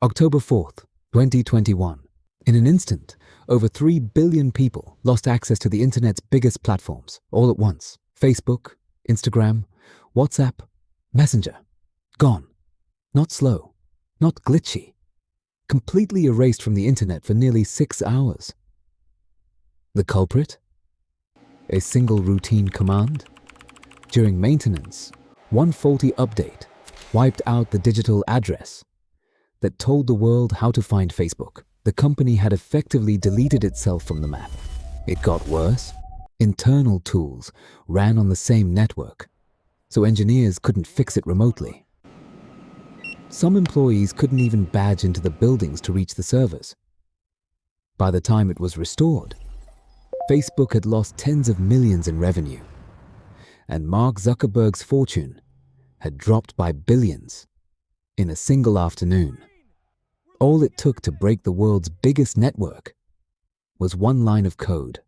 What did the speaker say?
October 4th, 2021. In an instant, over 3 billion people lost access to the internet's biggest platforms all at once. Facebook, Instagram, WhatsApp, Messenger. Gone. Not slow, not glitchy. Completely erased from the internet for nearly 6 hours. The culprit? A single routine command? During maintenance, one faulty update wiped out the digital address that told the world how to find Facebook. The company had effectively deleted itself from the map. It got worse. Internal tools ran on the same network, so engineers couldn't fix it remotely. Some employees couldn't even badge into the buildings to reach the servers. By the time it was restored, Facebook had lost tens of millions in revenue, and Mark Zuckerberg's fortune had dropped by billions in a single afternoon. All it took to break the world's biggest network was one line of code.